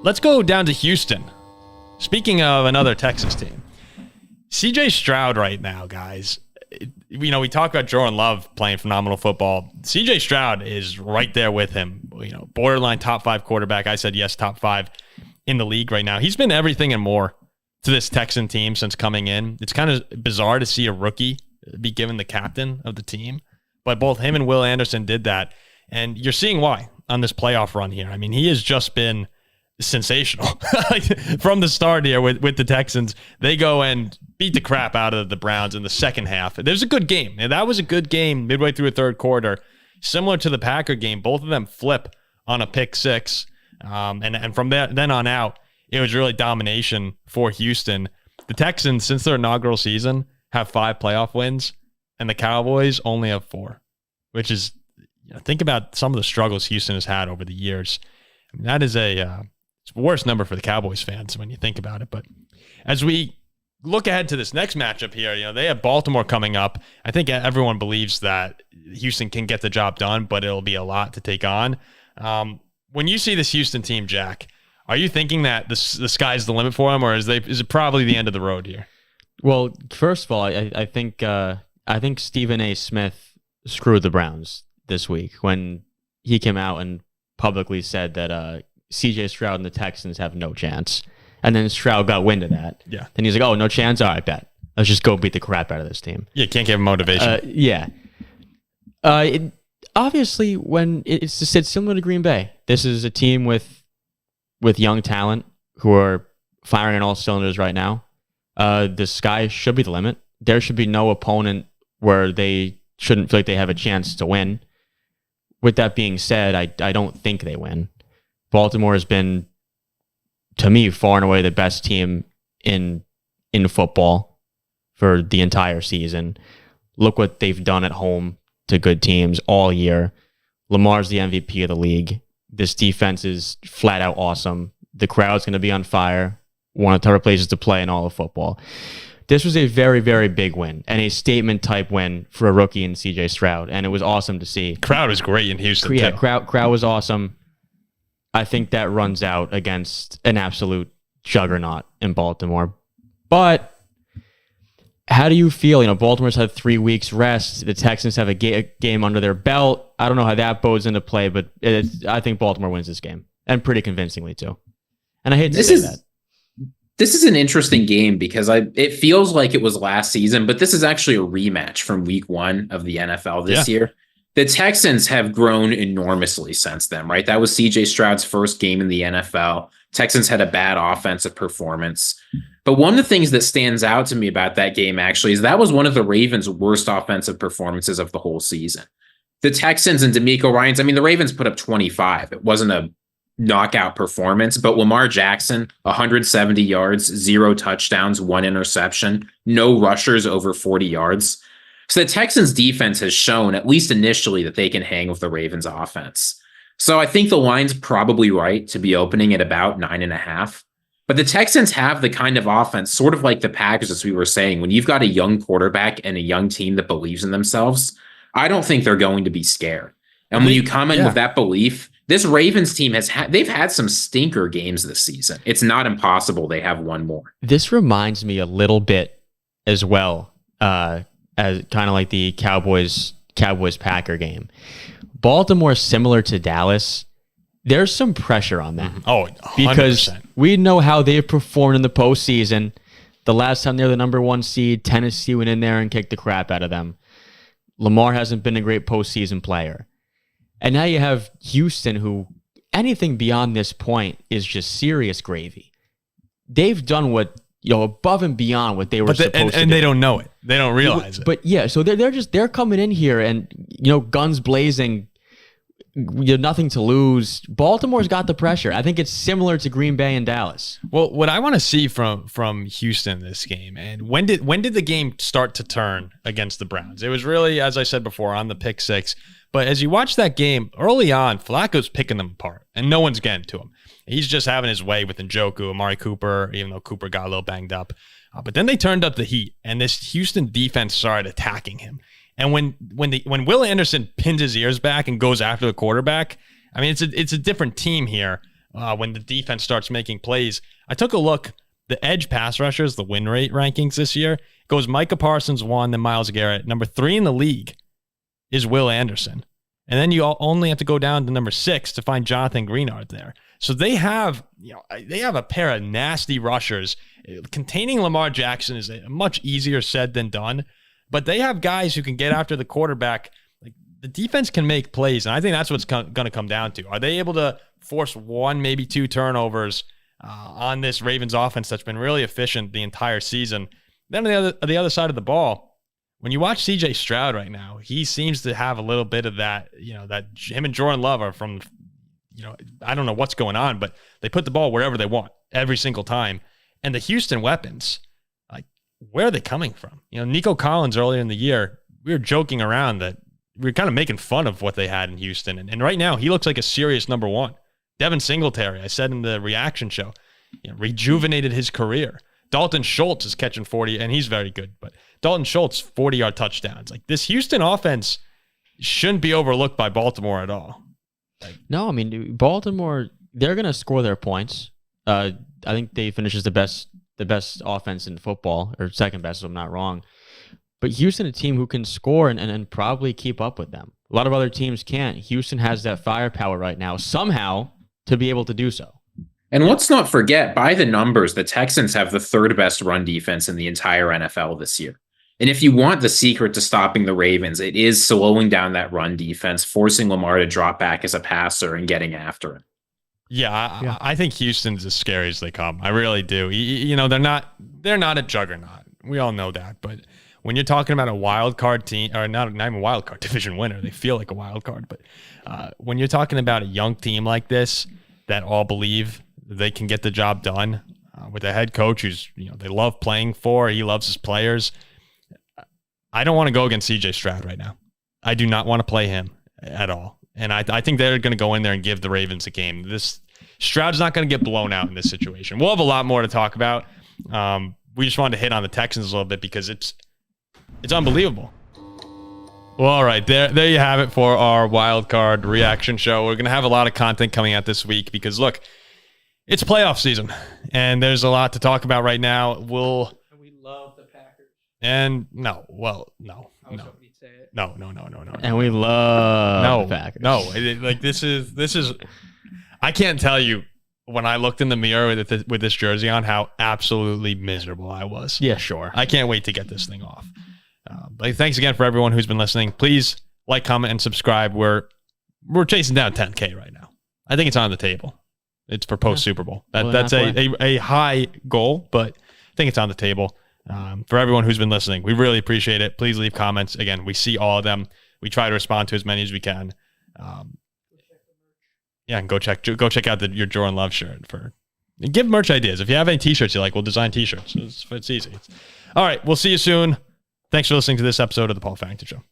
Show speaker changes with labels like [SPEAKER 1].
[SPEAKER 1] Let's go down to Houston. Speaking of another Texas team, CJ Stroud right now, guys. We talk about Jordan Love playing phenomenal football. CJ Stroud is right there with him. Borderline top 5 quarterback. I said yes, top 5 in the league right now. He's been everything and more to this Texan team since coming in. It's kind of bizarre to see a rookie be given the captain of the team, but both him and Will Anderson did that, and you're seeing why on this playoff run here. I mean, he has just been sensational from the start here with the Texans. They go and beat the crap out of the Browns in the second half. There's a good game, and that was a good game midway through a third quarter, similar to the Packer game. Both of them flip on a pick six, and from then on out, it was really domination for Houston. The Texans, since their inaugural season, have 5 playoff wins, and the Cowboys only have 4, which is, think about some of the struggles Houston has had over the years. I mean, that is it's the worst number for the Cowboys fans when you think about it. But as we look ahead to this next matchup here, they have Baltimore coming up. I think everyone believes that Houston can get the job done, but it'll be a lot to take on. When you see this Houston team, Jack, are you thinking that the sky's the limit for them, or is it probably the end of the road here?
[SPEAKER 2] Well, first of all, I think Stephen A. Smith screwed the Browns this week when he came out and publicly said that CJ Stroud and the Texans have no chance. And then Stroud got wind of that. Yeah. Then he's like, oh, no chance? All right, bet. Let's just go beat the crap out of this team.
[SPEAKER 1] Yeah, can't give him motivation.
[SPEAKER 2] Yeah. Obviously, when it's similar to Green Bay. This is a team with young talent who are firing on all cylinders right now. The sky should be the limit. There should be no opponent where they shouldn't feel like they have a chance to win. With that being said, I don't think they win. Baltimore has been, to me, far and away the best team in football for the entire season. Look what they've done at home to good teams all year. Lamar's the MVP of the league. This defense is flat out awesome. The crowd's going to be on fire. One of the tougher places to play in all of football. This was a very, very big win and a statement type win for a rookie in CJ Stroud, and it was awesome to see.
[SPEAKER 1] Crowd was great in Houston.
[SPEAKER 2] Yeah,
[SPEAKER 1] too.
[SPEAKER 2] crowd was awesome. I think that runs out against an absolute juggernaut in Baltimore. But how do you feel? Baltimore's had 3 weeks rest. The Texans have a game under their belt. I don't know how that bodes into play, but I think Baltimore wins this game, and pretty convincingly too. And I hate to say that.
[SPEAKER 3] This is an interesting game because it feels like it was last season, but this is actually a rematch from week 1 of the NFL this year. The Texans have grown enormously since then, right? That was CJ Stroud's first game in the NFL. Texans had a bad offensive performance. But one of the things that stands out to me about that game actually is that was one of the Ravens' worst offensive performances of the whole season. The Texans and DeMeco Ryans, the Ravens put up 25. It wasn't a knockout performance, but Lamar Jackson, 170 yards, 0 touchdowns, 1 interception, no rushers over 40 yards. So the Texans defense has shown, at least initially, that they can hang with the Ravens offense. So I think the line's probably right to be opening at about 9.5. But the Texans have the kind of offense, sort of like the Packers, as we were saying, when you've got a young quarterback and a young team that believes in themselves, I don't think they're going to be scared. And when you come in with that belief, this Ravens team they've had some stinker games this season. It's not impossible they have one more.
[SPEAKER 2] This reminds me a little bit as well, as kind of like the Cowboys Packer game. Baltimore, similar to Dallas, there's some pressure on them.
[SPEAKER 1] Oh, 100%.
[SPEAKER 2] Because we know how they've performed in the postseason. The last time they were the number 1 seed, Tennessee went in there and kicked the crap out of them. Lamar hasn't been a great postseason player. And now you have Houston, who anything beyond this point is just serious gravy. They've done what, above and beyond what they were supposed to do.
[SPEAKER 1] And they don't know it. They don't realize it.
[SPEAKER 2] But yeah, so they're coming in here and, guns blazing, nothing to lose. Baltimore's got the pressure. I think it's similar to Green Bay and Dallas.
[SPEAKER 1] Well, what I want to see from Houston this game, and when did the game start to turn against the Browns? It was really, as I said before, on the pick six. But as you watch that game, early on, Flacco's picking them apart, and no one's getting to him. He's just having his way with Njoku, Amari Cooper, even though Cooper got a little banged up. But then they turned up the heat, and this Houston defense started attacking him. And when Will Anderson pins his ears back and goes after the quarterback, it's a different team here. when the defense starts making plays. I took a look. The edge pass rushers, the win rate rankings this year, goes Micah Parsons 1, then Myles Garrett. Number 3 in the league is Will Anderson. And then you only have to go down to number 6 to find Jonathan Greenard there. So they have a pair of nasty rushers. Containing Lamar Jackson is much easier said than done, but they have guys who can get after the quarterback. Like, the defense can make plays, and I think that's what's going to come down to. Are they able to force 1, maybe 2 turnovers on this Ravens offense that's been really efficient the entire season? Then on the other side of the ball, when you watch CJ Stroud right now, he seems to have a little bit of that, that him and Jordan Love are from, I don't know what's going on, but they put the ball wherever they want every single time. And the Houston weapons, like, where are they coming from? Nico Collins earlier in the year, we were joking around that we were kind of making fun of what they had in Houston. And right now, he looks like a serious number 1. Devin Singletary, I said in the reaction show, rejuvenated his career. Dalton Schultz is catching 40, and he's very good. But Dalton Schultz, 40-yard touchdowns. Like, this Houston offense shouldn't be overlooked by Baltimore at all.
[SPEAKER 2] No, I mean, Baltimore, they're going to score their points. I think they finishes the best offense in football, or second best, if I'm not wrong. But Houston, a team who can score and probably keep up with them. A lot of other teams can't. Houston has that firepower right now, somehow, to be able to do so.
[SPEAKER 3] And let's not forget, by the numbers, the Texans have the 3rd best run defense in the entire NFL this year. And if you want the secret to stopping the Ravens, it is slowing down that run defense, forcing Lamar to drop back as a passer and getting after him.
[SPEAKER 1] Yeah, I think Houston's as scary as they come. I really do. They're not a juggernaut. We all know that. But when you're talking about a wild card team, or not even a wild card, division winner, they feel like a wild card. But when you're talking about a young team like this that all believe they can get the job done with a head coach who's, they love playing for, he loves his players. I don't want to go against CJ Stroud right now. I do not want to play him at all. And I think they're going to go in there and give the Ravens a game. Stroud's not going to get blown out in this situation. We'll have a lot more to talk about. We just wanted to hit on the Texans a little bit because it's unbelievable. Well, all right, there you have it for our wild card reaction show. We're going to have a lot of content coming out this week because, look, it's playoff season, and there's a lot to talk about right now. We
[SPEAKER 4] love the Packers.
[SPEAKER 1] And no. No.
[SPEAKER 2] And we love the Packers.
[SPEAKER 1] No, this is. I can't tell you when I looked in the mirror with this jersey on how absolutely miserable I was.
[SPEAKER 2] Yeah, sure.
[SPEAKER 1] I can't wait to get this thing off. But thanks again for everyone who's been listening. Please like, comment, and subscribe. We're chasing down 10K right now. I think it's on the table. It's for post Super Bowl. That's a high goal, but I think it's on the table. For everyone who's been listening, we really appreciate it. Please leave comments. Again, we see all of them. We try to respond to as many as we can. And go check out your Jordan Love shirt give merch ideas. If you have any t-shirts you like, we'll design t-shirts. It's easy. All right, we'll see you soon. Thanks for listening to this episode of the Paul Farrington Show.